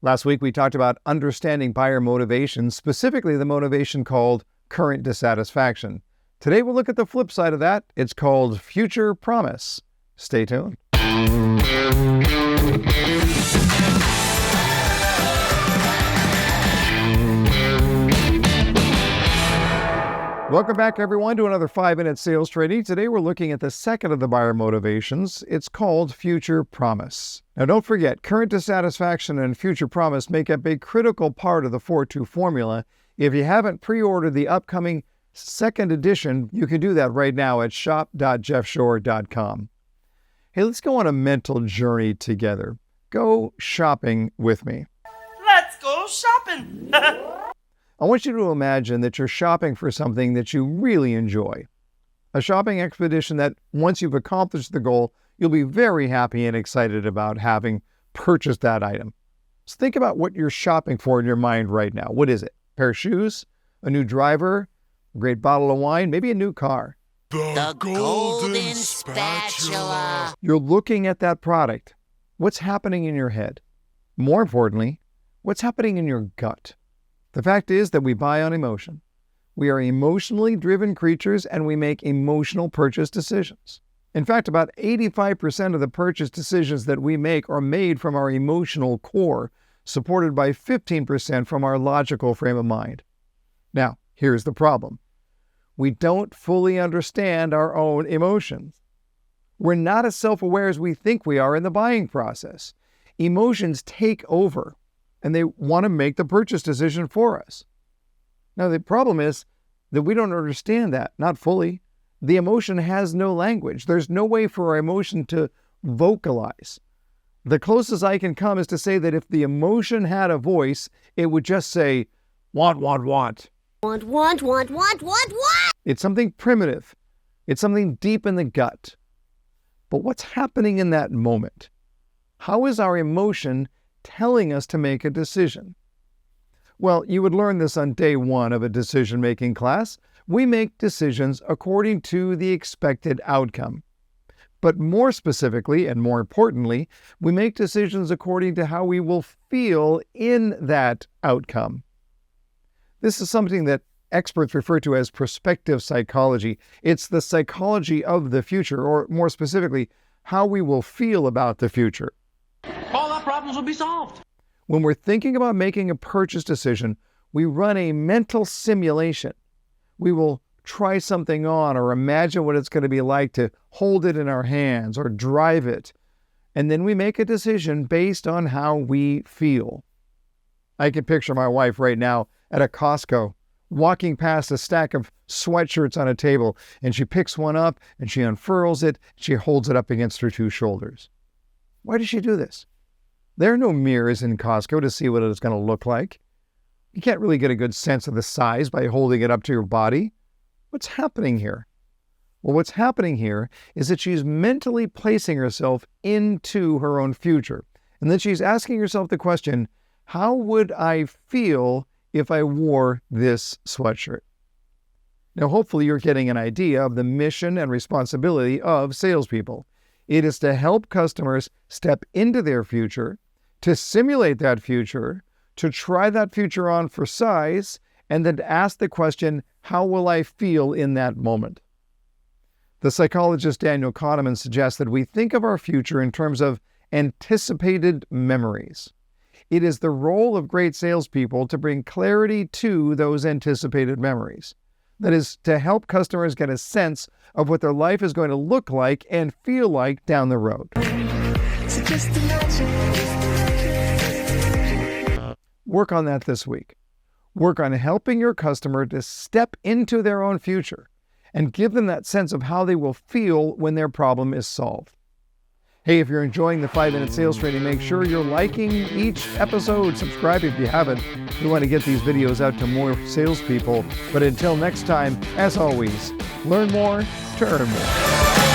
Last week, we talked about understanding buyer motivation, specifically the motivation called current dissatisfaction. Today, we'll look at the flip side of that. It's called future promise. Stay tuned. Welcome back, everyone, to another 5-minute sales training. Today, we're looking at the second of the buyer motivations. It's called future promise. Now, don't forget, current dissatisfaction and future promise make up a critical part of the 4-2 formula. If you haven't pre-ordered the upcoming second edition, you can do that right now at shop.jeffshore.com. Hey, let's go on a mental journey together. Go shopping with me. Let's go shopping. I want you to imagine that you're shopping for something that you really enjoy. A shopping expedition that, once you've accomplished the goal, you'll be very happy and excited about having purchased that item. So think about what you're shopping for in your mind right now. What is it? A pair of shoes? A new driver? A great bottle of wine? Maybe a new car? The golden spatula. You're looking at that product. What's happening in your head? More importantly, what's happening in your gut? The fact is that we buy on emotion. We are emotionally driven creatures and we make emotional purchase decisions. In fact, about 85% of the purchase decisions that we make are made from our emotional core, supported by 15% from our logical frame of mind. Now, here's the problem. We don't fully understand our own emotions. We're not as self-aware as we think we are in the buying process. Emotions take over, and they want to make the purchase decision for us. Now, the problem is that we don't understand that, not fully. The emotion has no language. There's no way for our emotion to vocalize. The closest I can come is to say that if the emotion had a voice, it would just say, want, want, want. Want, want, want, want, want, want! It's something primitive. It's something deep in the gut. But what's happening in that moment? How is our emotion telling us to make a decision? Well, you would learn this on day one of a decision-making class. We make decisions according to the expected outcome. But more specifically, and more importantly, we make decisions according to how we will feel in that outcome. This is something that experts refer to as prospective psychology. It's the psychology of the future, or more specifically, how we will feel about the future. All our problems will be solved. When we're thinking about making a purchase decision, we run a mental simulation. We will try something on or imagine what it's going to be like to hold it in our hands or drive it. And then we make a decision based on how we feel. I can picture my wife right now at a Costco, walking past a stack of sweatshirts on a table, and she picks one up and she unfurls it. She holds it up against her two shoulders. Why does she do this? There are no mirrors in Costco to see what it's going to look like. You can't really get a good sense of the size by holding it up to your body. What's happening here? Well, what's happening here is that she's mentally placing herself into her own future. And then she's asking herself the question, how would I feel if I wore this sweatshirt? Now, hopefully you're getting an idea of the mission and responsibility of salespeople. It is to help customers step into their future, to simulate that future, to try that future on for size, and then to ask the question, how will I feel in that moment? The psychologist Daniel Kahneman suggests that we think of our future in terms of anticipated memories. It is the role of great salespeople to bring clarity to those anticipated memories. That is, to help customers get a sense of what their life is going to look like and feel like down the road. So just imagine. Work on that this week. Work on helping your customer to step into their own future and give them that sense of how they will feel when their problem is solved. Hey, if you're enjoying the 5-minute sales training, make sure you're liking each episode. Subscribe if you haven't. We want to get these videos out to more salespeople. But until next time, as always, learn more to earn more.